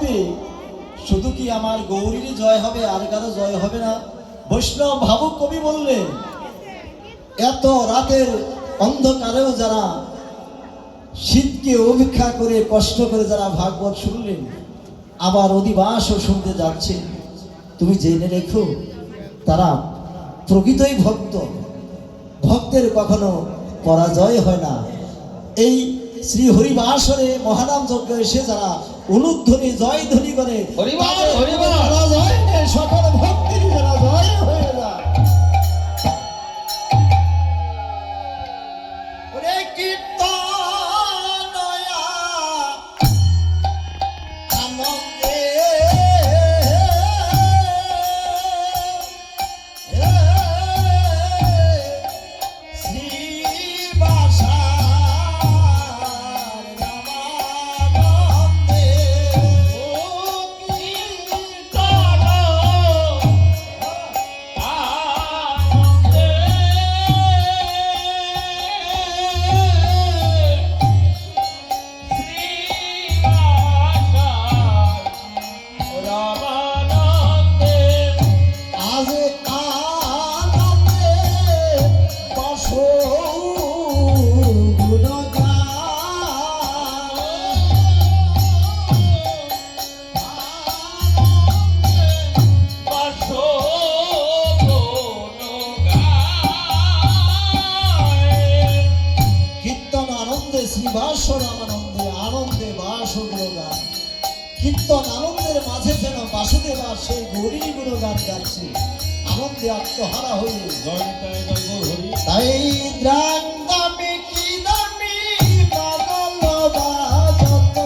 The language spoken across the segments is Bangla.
হবে, শুধু কি আমার গৌরীর জয় হবে, আর কারো জয় হবে না? বৈষ্ণব ভাবুক কবি বললেন, এত রাতের অন্ধকারেও যারা শীতকে উপেক্ষা করে কষ্ট করে যারা ভাগবত শুনলেন, আবার অধিবাসও শুনতে যাচ্ছে, তুমি জেনে রেখো তারা প্রকৃতই ভক্ত। ভক্তের কখনো পরাজয় হয় না। এই শ্রী হরিবাসরে মহানাম যজ্ঞ এসে যারা উলুধ্বনি জয় ধ্বনি করে, পরাজয় নেই, সকল ভক্তির যারা জয় হয়ে যায়। কীর্তন আনন্দের মাঝে যেন বাসুদেব আর সেই গৌরী গুণগান গাচ্ছে, আনন্দে আত্মহারা হয়ে। তাই দ্রাঙ্গামে কি দামি পাগল বাজত,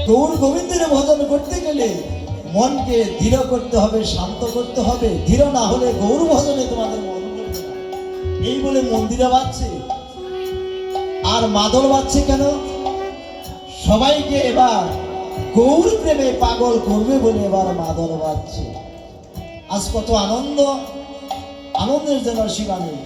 গৌর গোবিন্দের ভজন করতে গেলে মনকে দৃঢ় করতে হবে, শান্ত করতে হবে। দৃঢ় না হলে গৌর ভজনে তোমাদের মন করবে না। এই বলে মন্দিরে বাজছে আর মাদল বাজছে কেন? সবাইকে এবার গৌর প্রেমে পাগল করবে বলে এবার মাদল বাজছে। আজ কত আনন্দ, আনন্দের যেন সীমা নেই।